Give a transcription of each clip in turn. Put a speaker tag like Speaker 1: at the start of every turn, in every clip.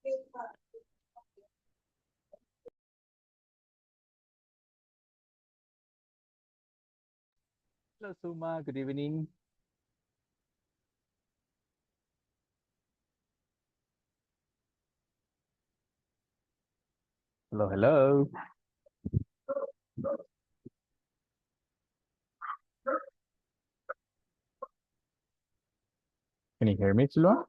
Speaker 1: Hello, Suma. Good evening. Hello, hello. Can you hear me, Sula?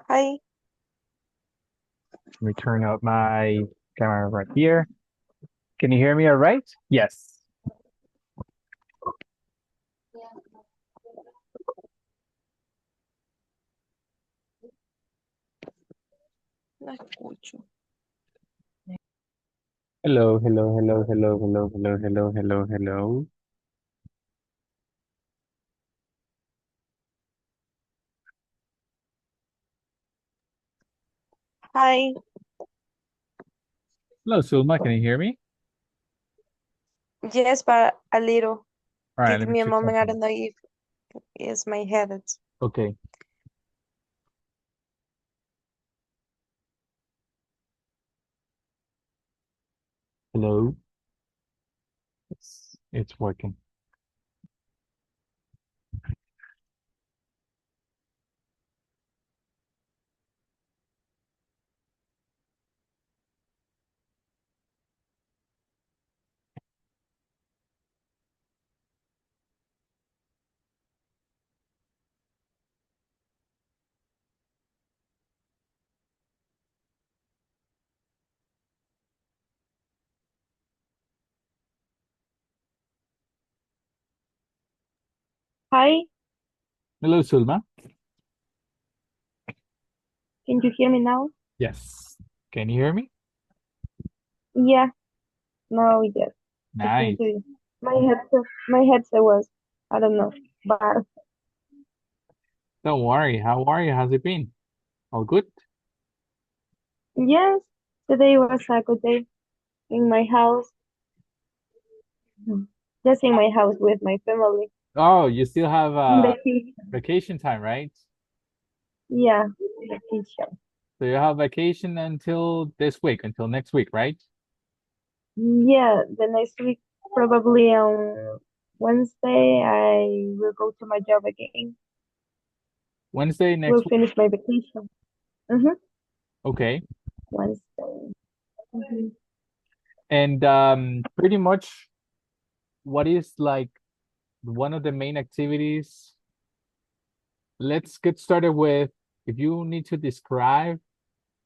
Speaker 2: Hi.
Speaker 1: Let me turn up my camera right here. Can you hear me all right? Yes.
Speaker 2: No escucho.
Speaker 1: Hello, hello, hello, hello, hello, hello, hello, hello, hello.
Speaker 2: Hi.
Speaker 1: Hello, Sulma. Can you hear me?
Speaker 2: Yes, but a little.
Speaker 1: All right,
Speaker 2: Give
Speaker 1: let me
Speaker 2: me a
Speaker 1: check
Speaker 2: moment. I
Speaker 1: something.
Speaker 2: don't know if it's my head.
Speaker 1: Okay. Hello. It's working.
Speaker 2: Hi.
Speaker 1: Hello, Sulma.
Speaker 2: Can you hear me now?
Speaker 1: Yes. Can you hear me?
Speaker 2: Yeah. No, yes. I can
Speaker 1: Nice.
Speaker 2: hear you. My headset was, I don't know, but
Speaker 1: Don't worry. How are you? How's it been? All good?
Speaker 2: yes, today was a good day in my house. Just in my house with my family.
Speaker 1: Oh, you still have
Speaker 2: In the kitchen.
Speaker 1: vacation time, right?
Speaker 2: Yeah, in the kitchen.
Speaker 1: So you have vacation until this week, until next week, right?
Speaker 2: Yeah, the next week, probably on Wednesday, I will go to my job again.
Speaker 1: Wednesday
Speaker 2: Will
Speaker 1: next week.
Speaker 2: finish my vacation. Mm-hmm.
Speaker 1: Okay.
Speaker 2: Wednesday. Mm-hmm.
Speaker 1: And pretty much what is like one of the main activities? Let's get started with if you need to describe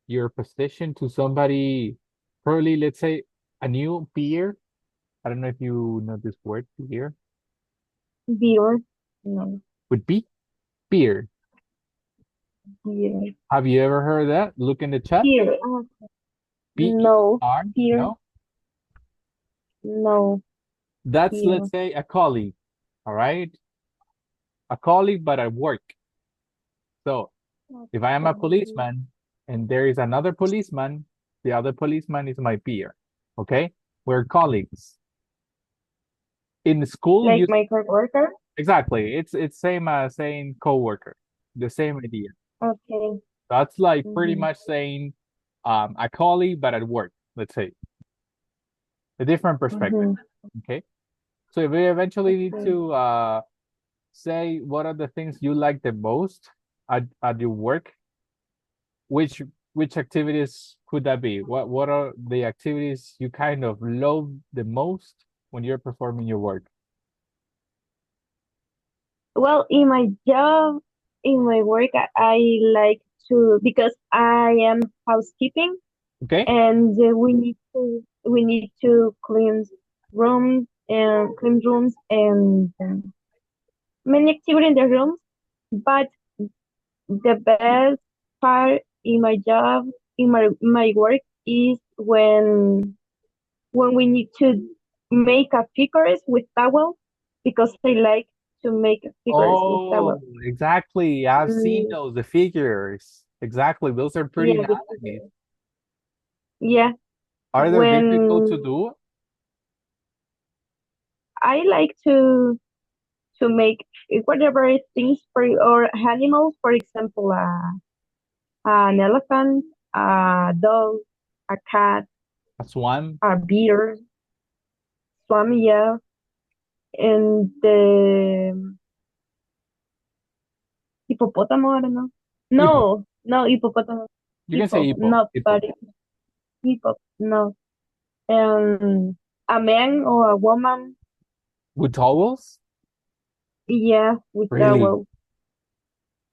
Speaker 1: your position to somebody, probably let's say a new peer. I don't know if you know this word, peer.
Speaker 2: Beer. No,
Speaker 1: Would be peer.
Speaker 2: beer.
Speaker 1: Have you ever heard that? Look in the chat.
Speaker 2: Beer. No,
Speaker 1: P-E-R,
Speaker 2: beer.
Speaker 1: no?
Speaker 2: No,
Speaker 1: That's, let's
Speaker 2: beer.
Speaker 1: say, a colleague, all right? A colleague, but at work. So if I am a
Speaker 2: Okay.
Speaker 1: policeman and there is another policeman, the other policeman is my peer, okay? We're colleagues. In school,
Speaker 2: Like
Speaker 1: you
Speaker 2: my coworker?
Speaker 1: exactly. It's same as saying coworker, the same idea.
Speaker 2: Okay.
Speaker 1: That's like pretty
Speaker 2: Mm-hmm.
Speaker 1: much saying a colleague, but at work, let's say. A different perspective,
Speaker 2: Mm-hmm.
Speaker 1: okay? So if we eventually need
Speaker 2: Okay.
Speaker 1: to say what are the things you like the most at your work, which which activities could that be? What are the activities you kind of love the most when you're performing your work?
Speaker 2: Well, in my job, in my work, I like to, because I am housekeeping,
Speaker 1: Okay.
Speaker 2: and we need to clean rooms and many activity in the rooms. But the best part in my job, in my work, is when we need to make a figures with towel, because I like to make figures with
Speaker 1: Oh,
Speaker 2: towel.
Speaker 1: exactly. I've seen
Speaker 2: Mm,
Speaker 1: those, the figures. Exactly. Those are pretty
Speaker 2: yeah,
Speaker 1: nice.
Speaker 2: yeah.
Speaker 1: Are they difficult to
Speaker 2: When
Speaker 1: do?
Speaker 2: I like to to make whatever things for or animals, for example, an elephant, a dog, a cat,
Speaker 1: A swan?
Speaker 2: a bear, swam, yeah, and the hippopotamus, I don't know.
Speaker 1: Hippo.
Speaker 2: No, no, hippopotamus.
Speaker 1: You can say
Speaker 2: Hippo,
Speaker 1: hippo.
Speaker 2: not
Speaker 1: Hippo.
Speaker 2: but hippo, no. A man or a woman,
Speaker 1: With towels?
Speaker 2: yeah, with
Speaker 1: Really?
Speaker 2: towel,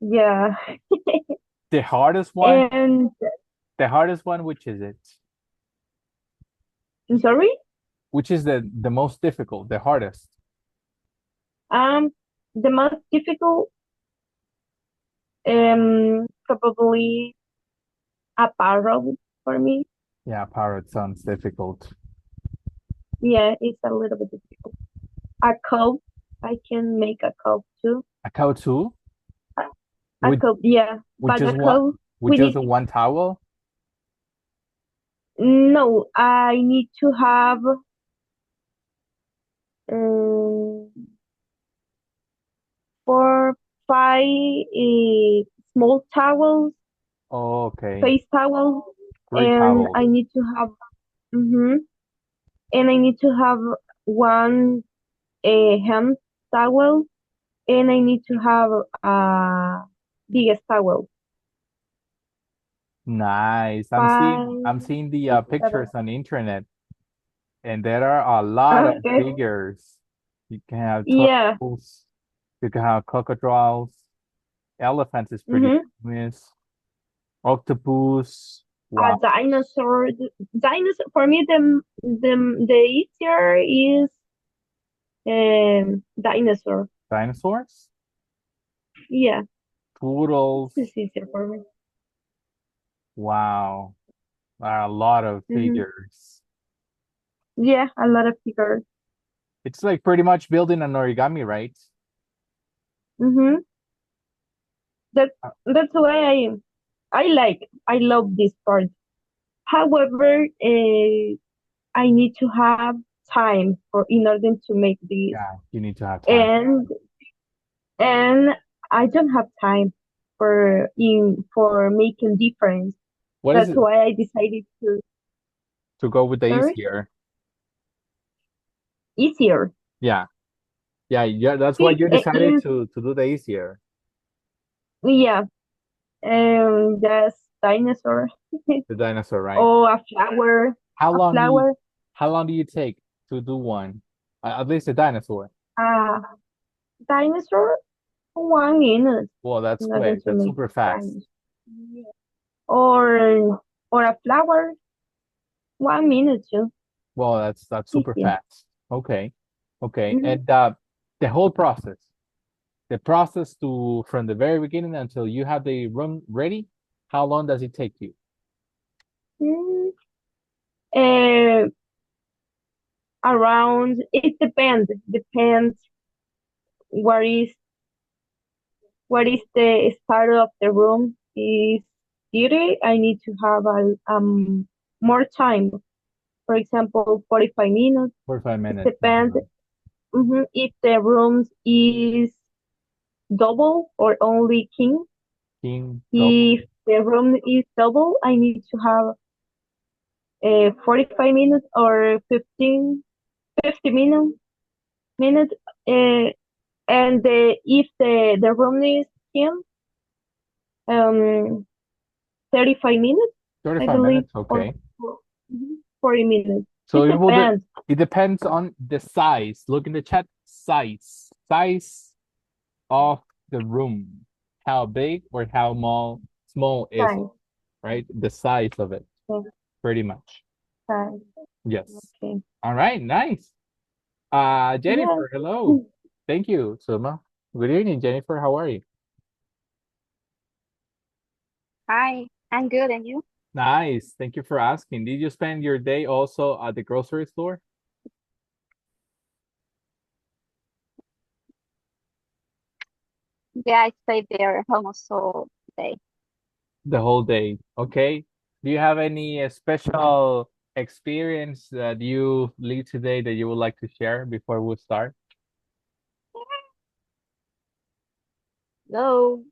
Speaker 2: yeah.
Speaker 1: The hardest one?
Speaker 2: And
Speaker 1: The hardest one, which is it?
Speaker 2: sorry,
Speaker 1: Which is the most difficult, the hardest?
Speaker 2: um, the most difficult, probably a parrot for me.
Speaker 1: Yeah, parrot sounds difficult.
Speaker 2: Yeah, it's a little bit difficult. A cow, I can make a cow too.
Speaker 1: A cow too?
Speaker 2: A
Speaker 1: With
Speaker 2: cow, yeah,
Speaker 1: with
Speaker 2: but a
Speaker 1: just one
Speaker 2: cow,
Speaker 1: with
Speaker 2: we
Speaker 1: just
Speaker 2: need,
Speaker 1: a one towel?
Speaker 2: no, I need to have um, 4, 5 small towels,
Speaker 1: Oh, okay.
Speaker 2: face towels,
Speaker 1: 3 towels.
Speaker 2: I need to have, hmm and I need to have one hand towel, and I need to have a biggest towel.
Speaker 1: Nice. I'm
Speaker 2: 5,
Speaker 1: seeing the
Speaker 2: 7.
Speaker 1: pictures on the internet, and there are a lot of
Speaker 2: Okay.
Speaker 1: figures. You can have
Speaker 2: Yeah.
Speaker 1: turtles, you can have crocodiles, elephants is pretty
Speaker 2: Mm-hmm.
Speaker 1: famous, octopus.
Speaker 2: A
Speaker 1: Wow.
Speaker 2: dinosaur. Dinosaur for me, the easier is dinosaur.
Speaker 1: Dinosaurs,
Speaker 2: Yeah,
Speaker 1: poodles.
Speaker 2: it's easier for me.
Speaker 1: Wow. There are a lot of
Speaker 2: Mm-hmm.
Speaker 1: figures.
Speaker 2: Yeah, a lot of figures.
Speaker 1: It's like pretty much building an origami, right?
Speaker 2: Mm-hmm. That
Speaker 1: Uh,
Speaker 2: that's why I love this part. However, I need to have time for in order to make this,
Speaker 1: Yeah, you need to have time.
Speaker 2: and and I don't have time for making difference.
Speaker 1: What is
Speaker 2: That's
Speaker 1: it
Speaker 2: why I decided to.
Speaker 1: to go with the
Speaker 2: Sorry,
Speaker 1: easier?
Speaker 2: easier.
Speaker 1: Yeah. Yeah, yeah, that's why
Speaker 2: It,
Speaker 1: you
Speaker 2: it
Speaker 1: decided
Speaker 2: is,
Speaker 1: to do the easier.
Speaker 2: yeah. Just dinosaur
Speaker 1: The dinosaur, right?
Speaker 2: or a flower.
Speaker 1: How
Speaker 2: A
Speaker 1: long do you
Speaker 2: flower.
Speaker 1: how long do you take to do one? At least a dinosaur.
Speaker 2: A dinosaur. 1 minute
Speaker 1: Well, that's
Speaker 2: in order
Speaker 1: quick.
Speaker 2: to
Speaker 1: That's
Speaker 2: make
Speaker 1: super fast.
Speaker 2: dinosaur. Yeah. Or a flower. 1 minute too.
Speaker 1: Well, that's super
Speaker 2: Easy.
Speaker 1: fast. Okay. Okay.
Speaker 2: Mm-hmm.
Speaker 1: And the whole process. The process to from the very beginning until you have the room ready, how long does it take you?
Speaker 2: Mm, uh, around. It depends. Depends what is the start of the room is dirty. I need to have a more time. For example, 45 minutes.
Speaker 1: 45
Speaker 2: It
Speaker 1: minutes.
Speaker 2: depends. If the room is double or only king.
Speaker 1: King, double,
Speaker 2: If the room is double, I need to have 45 minutes or 50 minutes. Uh, and if the room is king, um, 35 minutes, I
Speaker 1: 35
Speaker 2: believe,
Speaker 1: minutes.
Speaker 2: or
Speaker 1: Okay.
Speaker 2: 40 minutes.
Speaker 1: So
Speaker 2: It depends.
Speaker 1: it depends on the size. Look in the chat. Size of the room. How big or how small is it,
Speaker 2: Time.
Speaker 1: right? The size of it,
Speaker 2: Okay.
Speaker 1: pretty much.
Speaker 2: Time.
Speaker 1: Yes.
Speaker 2: Okay.
Speaker 1: All right, nice.
Speaker 2: Yeah.
Speaker 1: Jennifer, hello. Thank you, Suma. Good evening, Jennifer. How are you?
Speaker 3: Hi, I'm good, and you?
Speaker 1: Nice. Thank you for asking. Did you spend your day also at the grocery store?
Speaker 3: Yeah, I stayed there almost all day.
Speaker 1: The whole day. Okay. Do you have any special experience that you lead today that you would like to share before we start?
Speaker 3: Hello.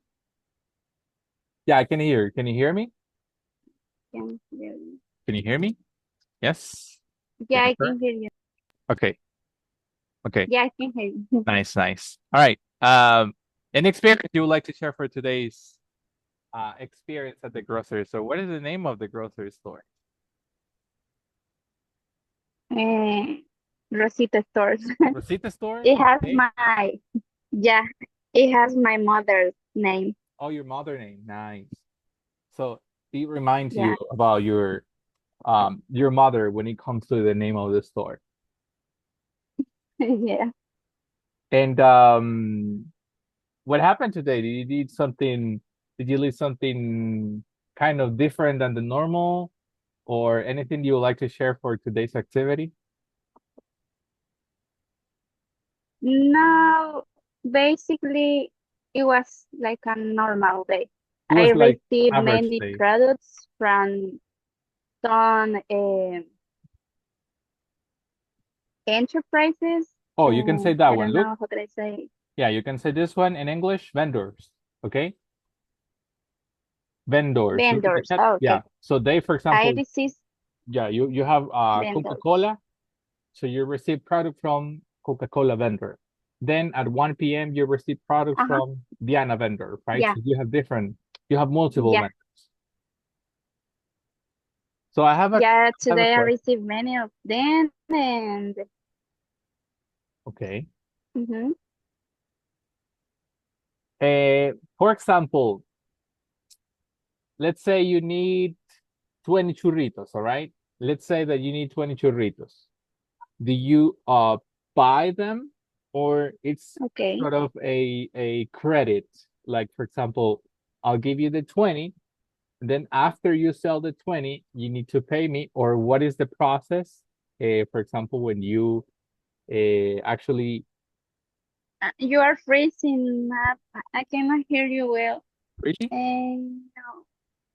Speaker 1: Yeah, I can hear. Can you hear me?
Speaker 3: Can hear you.
Speaker 1: Can you hear me? Yes.
Speaker 3: Yeah, I
Speaker 1: Jennifer?
Speaker 3: can hear you.
Speaker 1: Okay. Okay.
Speaker 3: Yeah, I can hear you.
Speaker 1: Nice, nice. All right. An experience you would like to share for today's experience at the grocery store. What is the name of the grocery store?
Speaker 3: Eh, Rosita Stores.
Speaker 1: Rosita store?
Speaker 3: It has
Speaker 1: Okay.
Speaker 3: yeah, it has my mother's name.
Speaker 1: Oh, your mother name. Nice. So it reminds
Speaker 3: Yeah,
Speaker 1: you about your mother when it comes to the name of the store.
Speaker 3: yeah.
Speaker 1: And what happened today? Did you leave something kind of different than the normal or anything you would like to share for today's activity?
Speaker 3: No, basically, it was like a normal day.
Speaker 1: It
Speaker 3: I
Speaker 1: was like
Speaker 3: received
Speaker 1: average
Speaker 3: many
Speaker 1: day.
Speaker 3: products from some enterprises.
Speaker 1: Oh, you can say that
Speaker 3: I
Speaker 1: one.
Speaker 3: don't
Speaker 1: Look,
Speaker 3: know how could I say
Speaker 1: yeah, you can say this one in English, vendors. Okay? Vendors. Look at the
Speaker 3: vendors.
Speaker 1: chat.
Speaker 3: Oh,
Speaker 1: Yeah.
Speaker 3: okay,
Speaker 1: So they, for
Speaker 3: I
Speaker 1: example,
Speaker 3: received
Speaker 1: yeah, you have
Speaker 3: vendors.
Speaker 1: Coca-Cola. So you receive product from Coca-Cola vendor. Then at 1 p.m. you receive product
Speaker 3: Uh-huh.
Speaker 1: from Diana vendor, right?
Speaker 3: Yeah,
Speaker 1: So you have multiple
Speaker 3: yeah,
Speaker 1: vendors. So
Speaker 3: yeah.
Speaker 1: I have a
Speaker 3: Today I
Speaker 1: question.
Speaker 3: received many of them, and
Speaker 1: Okay.
Speaker 3: mhm,
Speaker 1: For example, let's say you need 20 churritos, all right? Let's say that you need 20 churritos. Do you buy them or it's
Speaker 3: okay.
Speaker 1: sort of a credit? Like for example, I'll give you the 20, and then after you sell the 20, you need to pay me, or what is the process? For example, when you actually
Speaker 3: You are freezing up. I cannot hear you well.
Speaker 1: really
Speaker 3: No,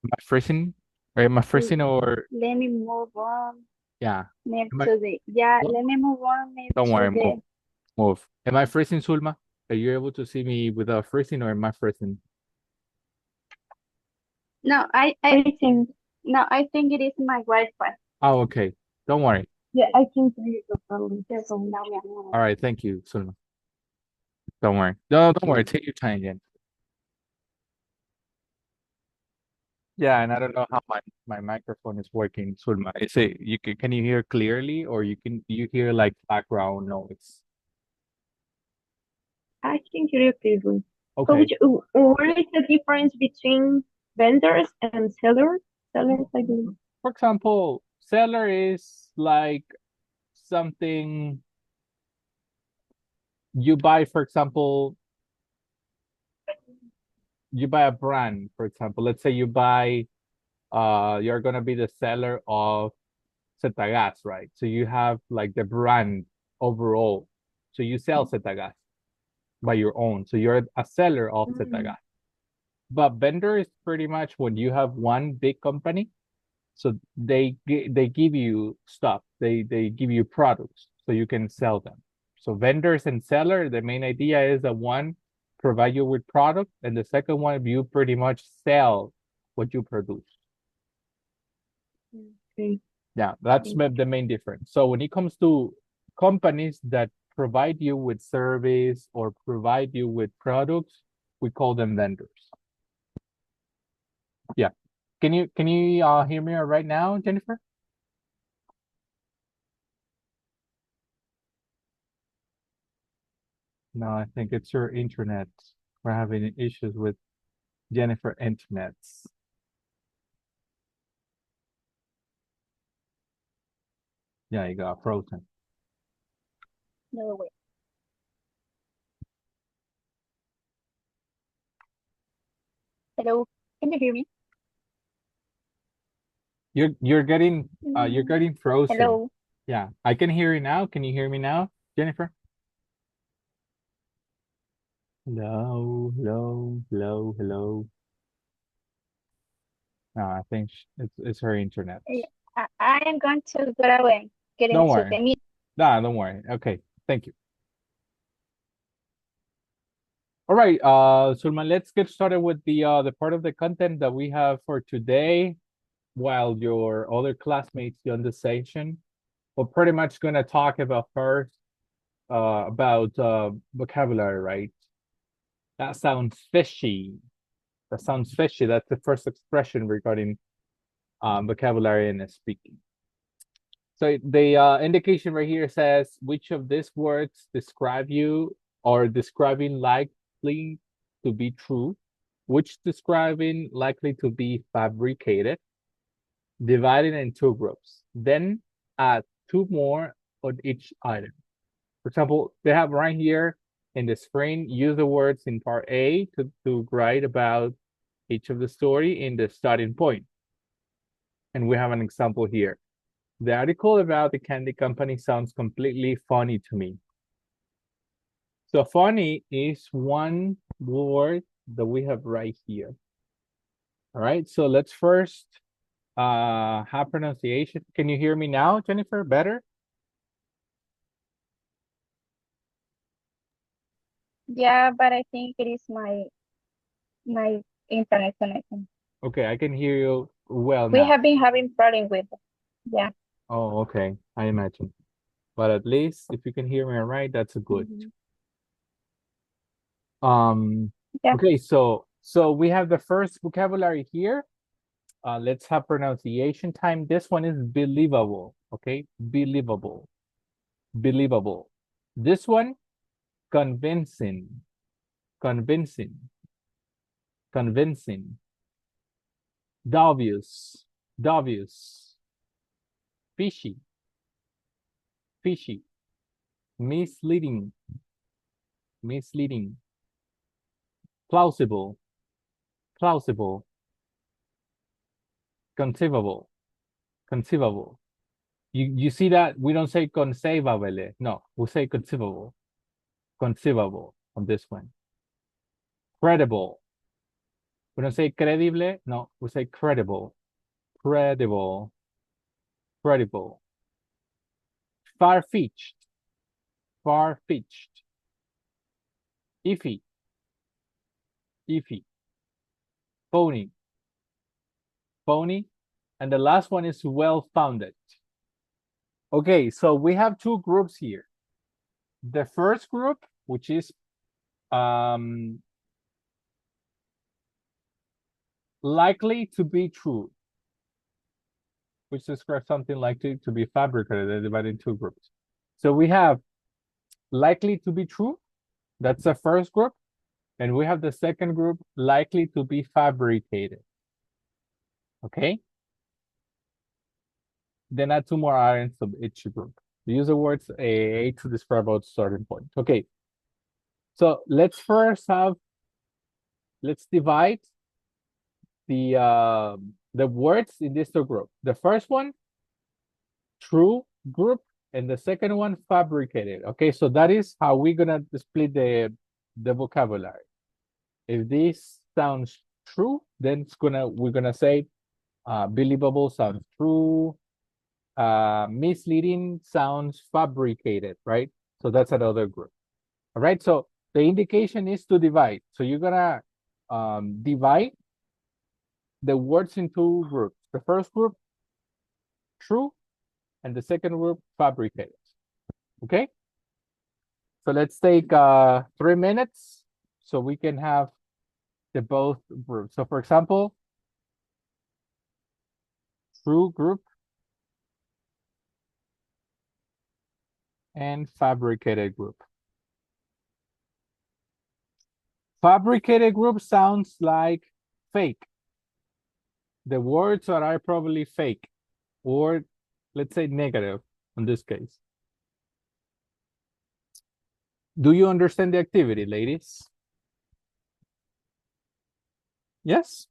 Speaker 1: am I freezing? Or am I freezing
Speaker 3: l-
Speaker 1: or
Speaker 3: let me move on
Speaker 1: yeah?
Speaker 3: near
Speaker 1: Am I,
Speaker 3: to the. Yeah,
Speaker 1: what?
Speaker 3: let me move on near
Speaker 1: Don't
Speaker 3: to
Speaker 1: worry, move,
Speaker 3: the.
Speaker 1: move. Am I freezing, Sulma? Are you able to see me without freezing or am I freezing?
Speaker 3: No,
Speaker 2: Everything.
Speaker 3: no, I think it is my Wi-Fi.
Speaker 1: Oh, okay. Don't worry.
Speaker 2: Yeah, I can hear you properly.
Speaker 3: Yes,
Speaker 2: So,
Speaker 3: no, mi amor.
Speaker 1: All right, thank you, Sulma. Don't worry. No, don't worry. Take your time again. Yeah, and I don't know how my microphone is working, Sulma. Is it can you hear clearly or you hear like background noise?
Speaker 2: I can hear you clearly. So,
Speaker 1: Okay.
Speaker 2: what is the difference between vendors and sellers? Sellers, I believe.
Speaker 1: For example, seller is like something you buy, for example, you buy a brand, for example. Let's say you buy you're gonna be the seller of Cetagas, right? So you have like the brand overall. So you sell Cetagas by your own. So you're a seller of
Speaker 2: Mm,
Speaker 1: Cetagas. But vendor is pretty much when you have one big company, so they give you stuff. They give you products so you can sell them. So vendors and seller, the main idea is that one provide you with product, and the second one you pretty much sell what you produce.
Speaker 2: okay.
Speaker 1: Yeah, that's
Speaker 2: Okay.
Speaker 1: the main difference. So when it comes to companies that provide you with service or provide you with products, we call them vendors. Yeah. Can you hear me right now, Jennifer? No, I think it's your internet. We're having issues with Jennifer internets. Yeah, you got frozen.
Speaker 3: No way. Hello, can you hear me?
Speaker 1: You're getting frozen.
Speaker 3: Hello.
Speaker 1: Yeah, I can hear you now. Can you hear me now, Jennifer? Hello, hello, hello, hello. No, I think it's her internet.
Speaker 3: I am going to go away, get
Speaker 1: Don't
Speaker 3: into
Speaker 1: worry.
Speaker 3: the meet.
Speaker 1: Nah, don't worry. Okay, thank you. All right, Sulman, let's get started with the part of the content that we have for today while your other classmates join the session. We're pretty much gonna talk about first about vocabulary, right? That sounds fishy. That sounds fishy. That's the first expression regarding vocabulary and speaking. So the indication right here says which of these words describe you or describing likely to be true, which describing likely to be fabricated, divided in two groups. Then add two more on each item. For example, they have right here in the screen, use the words in part A to write about each of the story in the starting point. And we have an example here. The article about the candy company sounds completely funny to me. So funny is one word that we have right here. All right, so let's first have pronunciation. Can you hear me now, Jennifer, better?
Speaker 3: Yeah, but I think it is my internet connection.
Speaker 1: Okay, I can hear you well
Speaker 3: We
Speaker 1: now.
Speaker 3: have been having problem with it. Yeah.
Speaker 1: Oh, okay, I imagine. But at least if you can hear me all right, that's good.
Speaker 3: Mhm. Yeah.
Speaker 1: Okay, so we have the first vocabulary here. Let's have pronunciation time. This one is believable, okay? Believable, believable. This one, convincing, convincing, convincing. Dubious, dubious. Fishy, fishy. Misleading, misleading. Plausible, plausible. Conceivable, conceivable. You see that we don't say conceivable. No, we say conceivable. Conceivable on this one. Credible. We don't say credible. No, we say credible. Credible. Credible. Far-fetched. Far-fetched. Iffy. Iffy. Phony. Phony. And the last one is well-founded. Okay, so we have two groups here. The first group, which is likely to be true, which describes something likely to be fabricated and divided in two groups. So we have likely to be true, that's the first group, and we have the second group, likely to be fabricated. Okay? Then add two more items of each group. Use the words A to describe our starting point. Okay. So let's first let's divide the words in these two groups. The first one, true group, and the second one, fabricated. Okay, so that is how we're gonna split the vocabulary. If this sounds true, then we're gonna say believable sounds true. Misleading sounds fabricated, right? So that's another group. All right, so the indication is to divide. So you're gonna divide the words in two groups. The first group, true, and the second group, fabricated. Okay? So let's take 3 minutes so we can have the both groups. So for example, true group and fabricated group. Fabricated group sounds like fake. The words are probably fake, or let's say negative in this case. Do you understand the activity, ladies? Yes?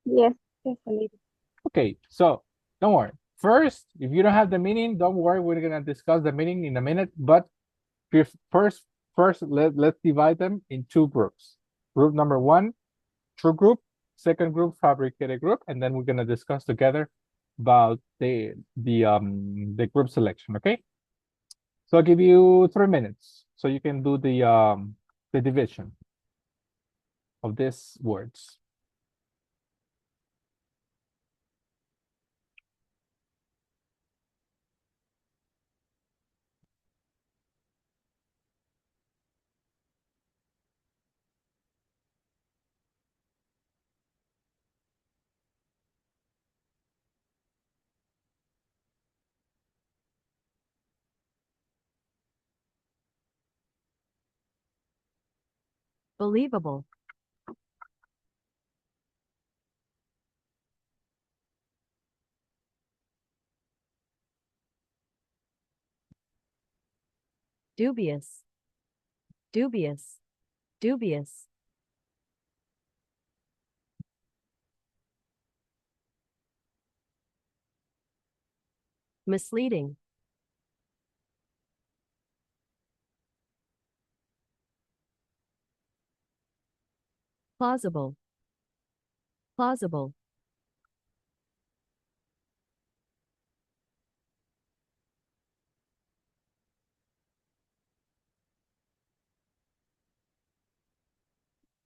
Speaker 3: Yes, definitely.
Speaker 1: Okay, so don't worry. First, if you don't have the meaning, don't worry. We're gonna discuss the meaning in a minute. But first, let's divide them in two groups. Group number one, true group. Second group, fabricated group, and then we're gonna discuss together about the group selection. Okay. So I'll give you 3 minutes so you can do the the division of these words.
Speaker 4: Believable. Dubious. Dubious. Dubious. Misleading. Plausible. Plausible.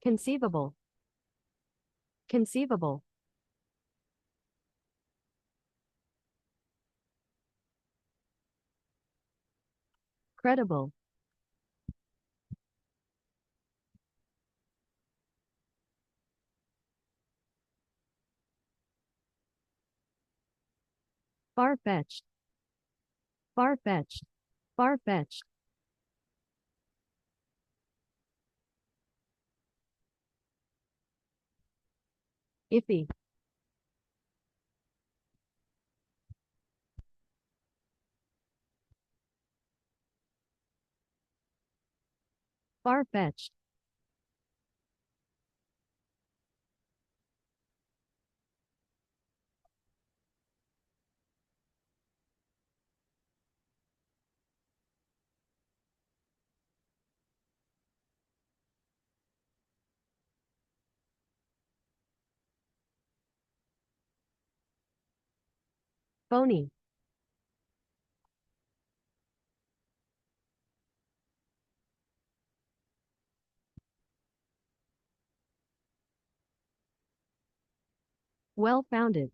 Speaker 4: Conceivable. Conceivable. Credible. Far-fetched. Far-fetched. Far-fetched. Iffy. Far-fetched. Phony. Well-founded.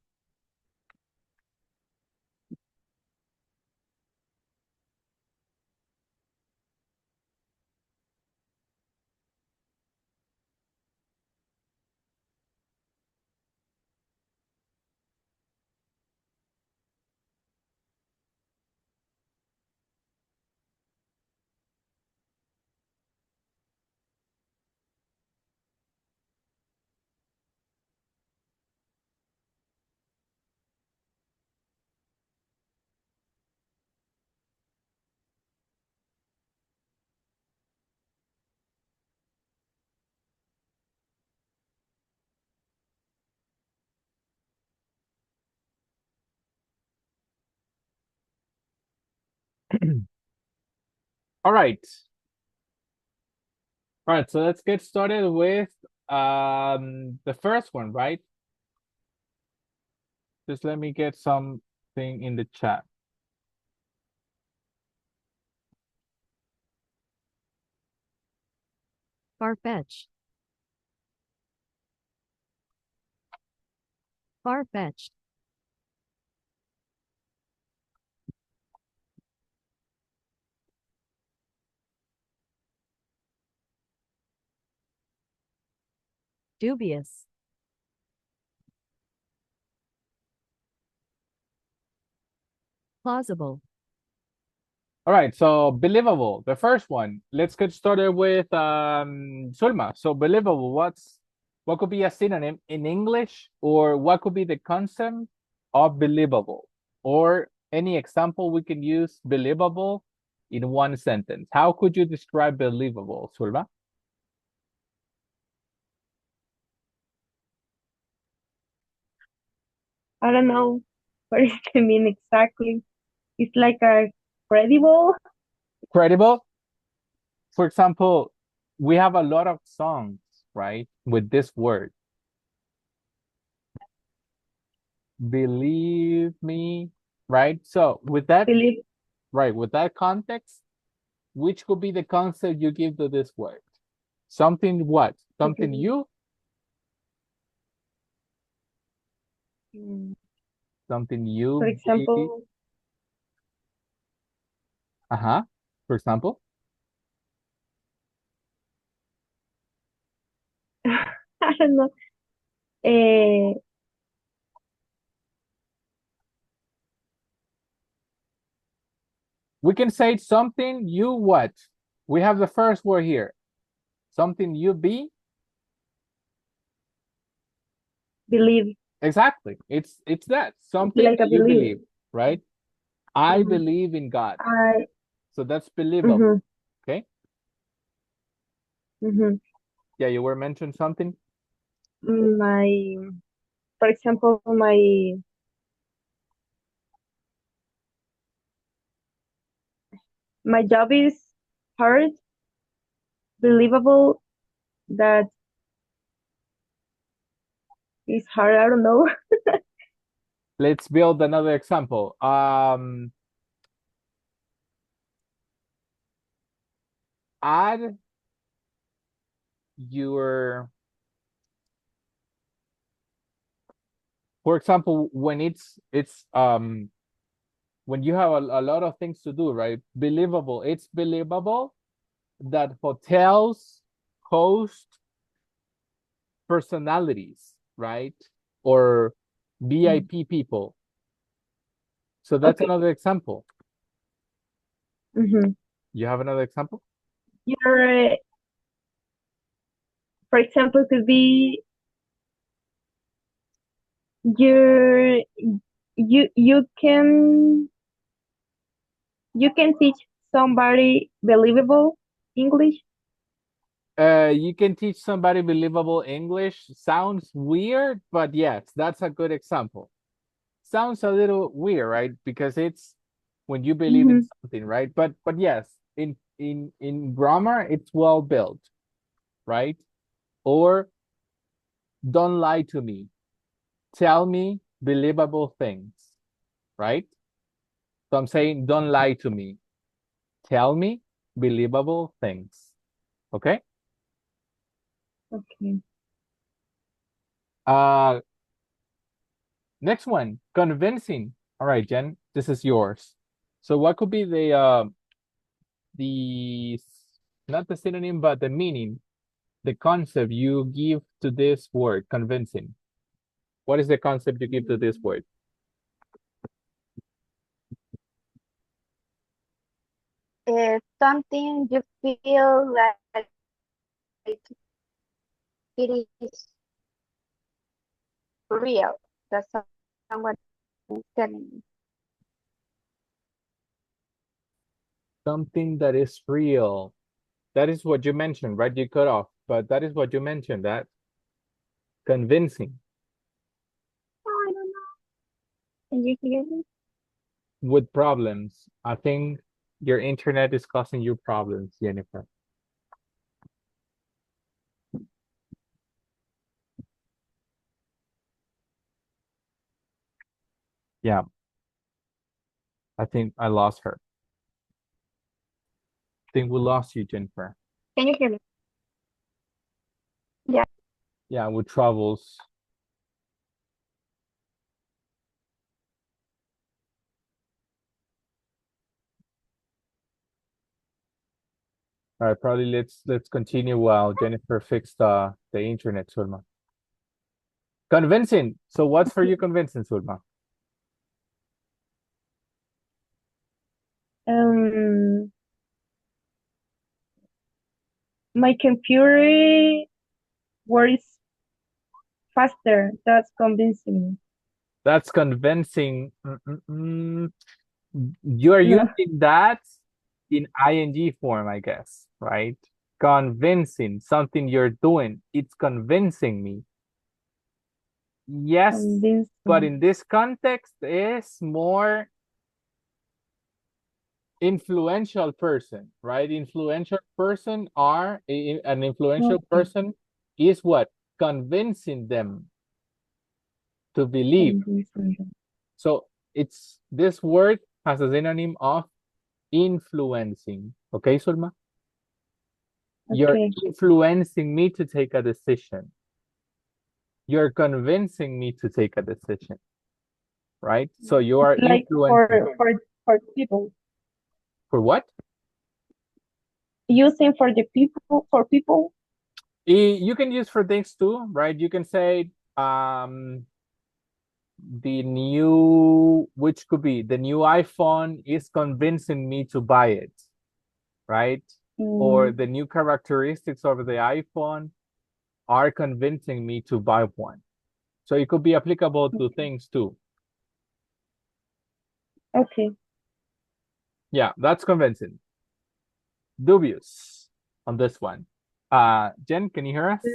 Speaker 1: All right. All right, so let's get started with the first one, right? Just let me get something in the chat.
Speaker 4: Far-fetched. Far-fetched. Dubious. Plausible.
Speaker 1: All right, so believable, the first one. Let's get started with Sulma. So believable, what could be a synonym in English, or what could be the concept of believable? Or any example we can use believable in one sentence. How could you describe believable, Sulma?
Speaker 2: I don't know what does it mean exactly. It's like a credible.
Speaker 1: Credible? For example, we have a lot of songs, right, with this word. Believe me, right? So with that,
Speaker 2: Believe
Speaker 1: right, with that context, which could be the concept you give to this word? Something what? Something
Speaker 2: Okay.
Speaker 1: you?
Speaker 2: Mm,
Speaker 1: Something you
Speaker 2: For example,
Speaker 1: uh-huh. For example,
Speaker 2: I don't know. Uh,
Speaker 1: we can say something you what? We have the first word here. Something you be?
Speaker 2: believe.
Speaker 1: Exactly. It's that. Something
Speaker 2: Like a
Speaker 1: that you
Speaker 2: believe.
Speaker 1: believe, right? I
Speaker 2: Mhm.
Speaker 1: believe in God.
Speaker 2: I.
Speaker 1: So that's believable.
Speaker 2: Mm-hmm,
Speaker 1: Okay.
Speaker 2: mm-hmm.
Speaker 1: Yeah, you were mentioning something.
Speaker 2: My, for example, my job is hard, believable that is hard. I don't know.
Speaker 1: Let's build another example. Add your, for example, when it's when you have a lot of things to do, right? Believable. It's believable that hotels host personalities, right? Or VIP people. So that's
Speaker 2: Okay.
Speaker 1: another example.
Speaker 2: Mm-hmm.
Speaker 1: You have another example?
Speaker 2: Your, for example, could be your you can teach somebody believable English.
Speaker 1: You can teach somebody believable English. Sounds weird, but yes, that's a good example. Sounds a little weird, right? Because it's when you believe in
Speaker 2: Mm-hmm.
Speaker 1: something, right? But yes, in grammar, it's well built, right? Or don't lie to me. Tell me believable things, right? So I'm saying don't lie to me. Tell me believable things. Okay?
Speaker 2: Okay.
Speaker 1: Uh Next one, convincing. All right, Jen, this is yours. So what could be the not the synonym but the meaning, the concept you give to this word, convincing? What is the concept you give to this word?
Speaker 3: Something you feel like it is real. That someone is telling you.
Speaker 1: Something that is real. That is what you mentioned, right? You cut off, but that is what you mentioned, that convincing
Speaker 3: Oh, I don't know. Can you hear me?
Speaker 1: with problems. I think your internet is causing you problems, Jennifer. Yeah, I think I lost her. I think we lost you, Jennifer.
Speaker 3: Can you hear me? Yeah.
Speaker 1: Yeah, with troubles. All right, probably let's continue while Jennifer fixed the internet, Sulma. Convincing. So what's for you convincing, Sulma?
Speaker 2: Um, my computer works faster. That's convincing.
Speaker 1: That's convincing. You are
Speaker 2: No.
Speaker 1: using that in ing form, I guess, right? Convincing, something you're doing. It's convincing me. Yes, but
Speaker 2: Convincing.
Speaker 1: in this context, is more influential person, right? Influential person are an influential
Speaker 2: Okay.
Speaker 1: person is what? Convincing them to believe.
Speaker 2: Convincing.
Speaker 1: So it's this word has a synonym of influencing. Okay, Sulma? You're
Speaker 2: Okay.
Speaker 1: influencing me to take a decision. You're convincing me to take a decision, right? So you are
Speaker 2: Like
Speaker 1: influencing.
Speaker 2: for people.
Speaker 1: For what?
Speaker 2: Using for the people, for people.
Speaker 1: You can use for things too, right? You can say the new, which could be the new iPhone is convincing me to buy it, right? Or the new characteristics of the iPhone are convincing me to buy one. So it could be applicable to things too.
Speaker 2: Okay.
Speaker 1: Yeah, that's convincing. Dubious on this one. Jen, can you hear us?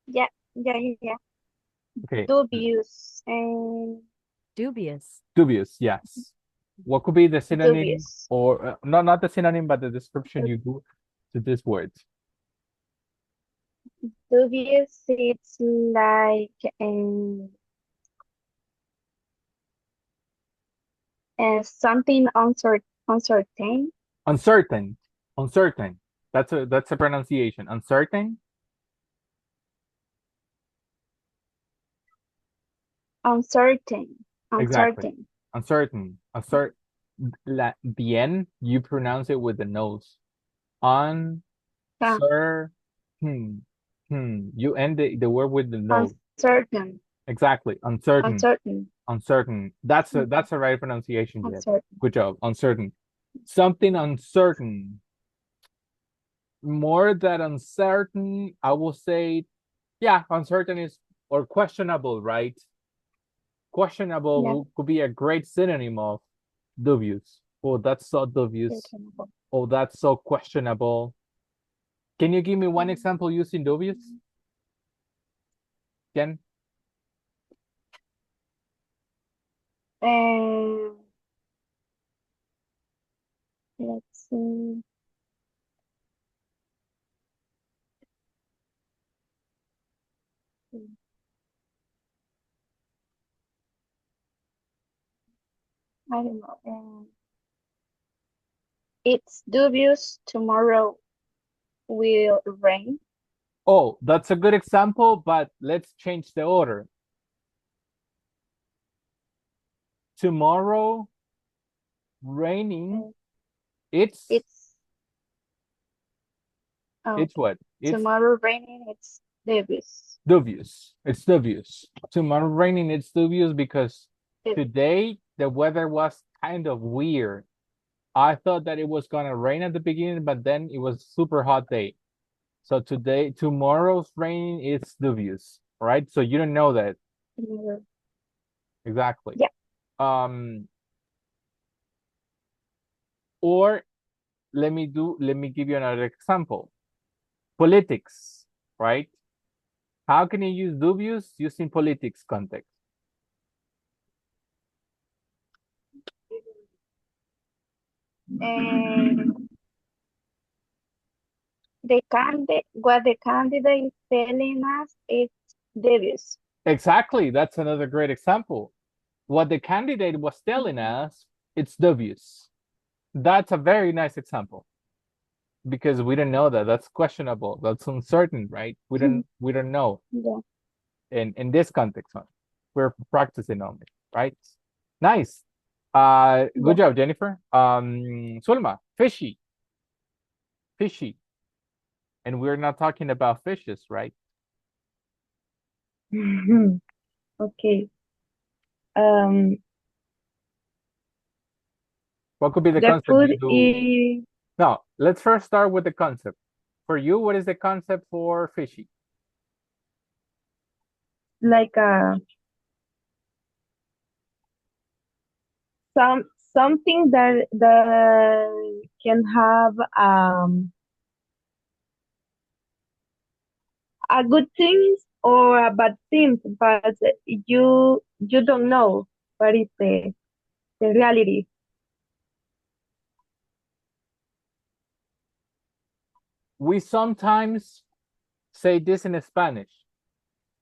Speaker 3: Yeah.
Speaker 1: Okay.
Speaker 3: Dubious and
Speaker 4: Dubious.
Speaker 1: Dubious, yes. What could be the synonym
Speaker 3: dubious.
Speaker 1: or not the synonym, but the description you do to this word?
Speaker 3: Dubious, it's like something uncertain.
Speaker 1: Uncertain. Uncertain. That's a pronunciation. Uncertain.
Speaker 3: Uncertain.
Speaker 1: Exactly.
Speaker 3: Uncertain.
Speaker 1: Uncertain. The N, you pronounce it with the nose. Uncertain. You end the word with the nose.
Speaker 3: Uncertain.
Speaker 1: Exactly. Uncertain.
Speaker 3: Uncertain.
Speaker 1: Uncertain. That's a right pronunciation, Jen.
Speaker 3: Uncertain.
Speaker 1: Good job. Uncertain. Something uncertain. More than uncertain, I will say, yeah, uncertain is, or questionable, right? Questionable could be a great synonym of dubious. Oh, that's so dubious. Oh, that's so questionable. Can you give me one example using dubious? Jen?
Speaker 3: Let's see. I don't know. It's dubious tomorrow will rain.
Speaker 1: Oh, that's a good example, but let's change the order. Tomorrow, raining, it's what? It's
Speaker 3: tomorrow raining, it's dubious.
Speaker 1: dubious. It's dubious. Tomorrow raining, it's dubious because today the weather was kind of weird. I thought that it was gonna rain at the beginning, but then it was super hot day. So tomorrow's rain is dubious, right? So you don't know that. Exactly.
Speaker 3: Yeah.
Speaker 1: Or let me give you another example. Politics, right? How can you use dubious using politics context?
Speaker 3: What the candidate is telling us is dubious.
Speaker 1: Exactly. That's another great example. What the candidate was telling us, it's dubious. That's a very nice example. Because we don't know that. That's questionable. That's uncertain, right? We don't know.
Speaker 3: Yeah.
Speaker 1: In this context, we're practicing on it, right? Nice. Good job, Jennifer. Sulma, fishy. And we're not talking about fishes, right?
Speaker 2: Okay.
Speaker 1: What could be the
Speaker 2: The
Speaker 1: concept
Speaker 2: food
Speaker 1: you do?
Speaker 2: is
Speaker 1: No, let's first start with the concept. For you, what is the concept for fishy?
Speaker 2: like something that can have a good things or a bad things, but you don't know what is the reality.
Speaker 1: We sometimes say this in Spanish.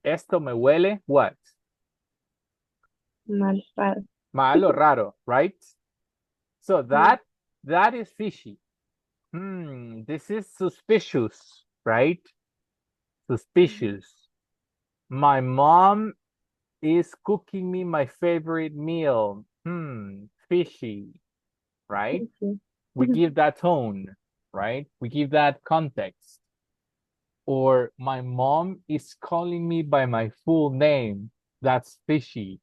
Speaker 1: Esto me huele what?
Speaker 2: Mal,
Speaker 1: Malo, raro, right? So that is fishy. This is suspicious, right? Suspicious. My mom is cooking me my favorite meal. Fishy, right?
Speaker 2: Okay.
Speaker 1: We give that tone, right? We give that context. Or my mom is calling me by my full name. That's fishy,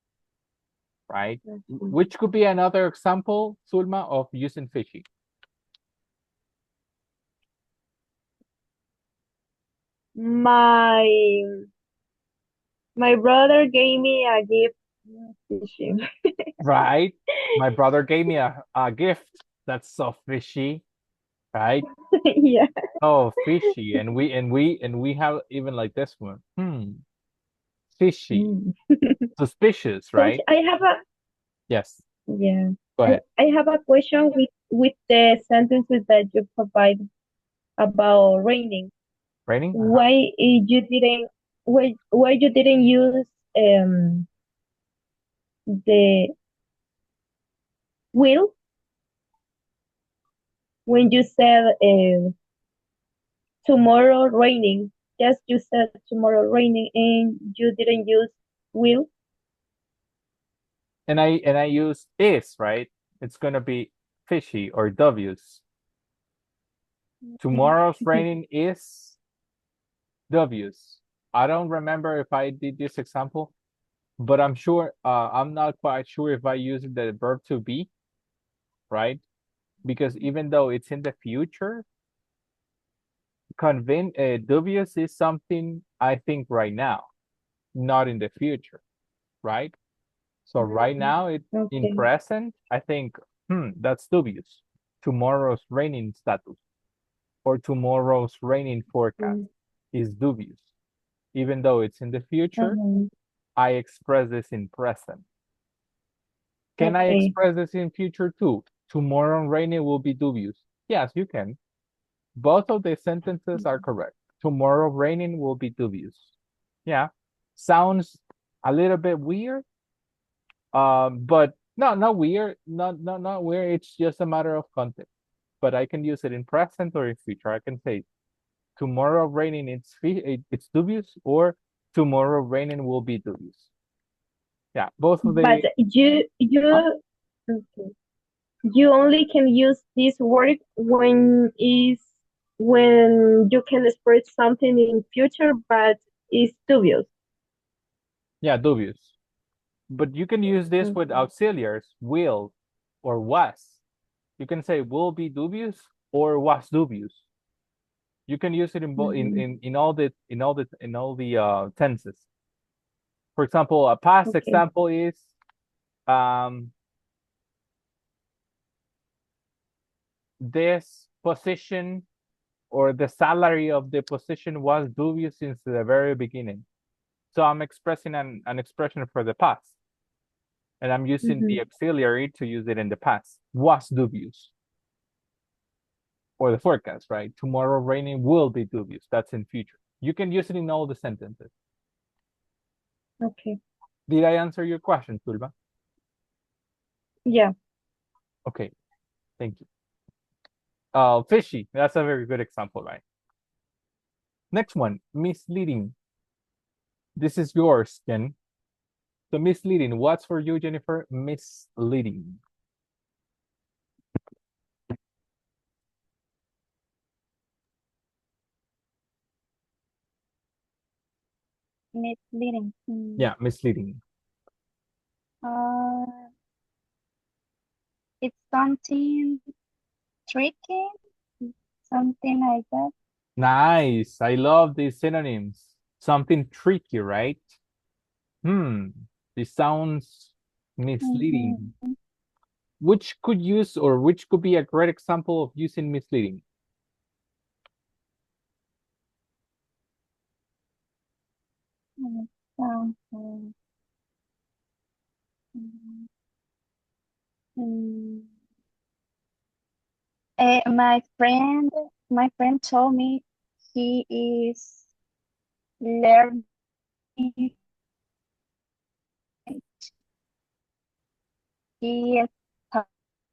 Speaker 1: right? Which could be another example, Sulma, of using fishy.
Speaker 2: My brother gave me a gift. Fishing.
Speaker 1: Right? My brother gave me a gift. That's so fishy, right?
Speaker 2: Yeah.
Speaker 1: Oh, fishy. And we have even like this one. Fishy.
Speaker 2: Mm.
Speaker 1: Suspicious,
Speaker 2: Coach,
Speaker 1: right?
Speaker 2: I have a
Speaker 1: Yes.
Speaker 2: yeah.
Speaker 1: Go ahead.
Speaker 2: I have a question with the sentences that you provide about raining.
Speaker 1: Raining?
Speaker 2: Why you didn't why you didn't use the will when you said tomorrow raining? Just you said tomorrow raining and you didn't use will.
Speaker 1: And I use is, right? It's gonna be fishy or W's. Tomorrow's raining is W's. I don't remember if I did this example, but I'm sure I'm not quite sure if I used the verb to be, right? Because even though it's in the future, dubious is something I think right now, not in the future, right? So right now it's in
Speaker 2: Okay.
Speaker 1: present, I think, that's dubious. Tomorrow's raining status or tomorrow's raining forecast is dubious. Even though it's in the future, I express this in present. Can I
Speaker 2: Okay.
Speaker 1: express this in future too? Tomorrow raining will be dubious. Yes, you can. Both of the sentences are correct. Tomorrow raining will be dubious. Yeah. Sounds a little bit weird. But no, not weird. Not weird. It's just a matter of context. But I can use it in present or in future. I can say tomorrow raining it's dubious, or tomorrow raining will be dubious. Yeah, both of
Speaker 2: But
Speaker 1: the
Speaker 2: okay. You only can use this word when you can express something in future, but it's dubious.
Speaker 1: yeah, dubious. But you can use this with
Speaker 2: Okay.
Speaker 1: auxiliaries, will or was. You can say will be dubious or was dubious. You can use it in both in all the tenses. For example, a past
Speaker 2: Okay.
Speaker 1: example is this position or the salary of the position was dubious since the very beginning. So I'm expressing an expression for the past. And I'm using the auxiliary to use it in the past. Was dubious. Or the forecast, right? Tomorrow raining will be dubious. That's in future. You can use it in all the sentences.
Speaker 2: Okay.
Speaker 1: Did I answer your question, Tulba?
Speaker 2: Yeah.
Speaker 1: Okay, thank you. Fishy, that's a very good example, right? Next one, misleading. This is yours, Jen. So misleading, what's for you, Jennifer? Misleading.
Speaker 3: Misleading.
Speaker 1: Yeah, misleading.
Speaker 3: Uh, it's something tricky, something like that.
Speaker 1: Nice. I love these synonyms. Something tricky, right? This sounds misleading. Which could be a great example of using misleading?
Speaker 3: Something. Mm. My friend told me he is learning. He is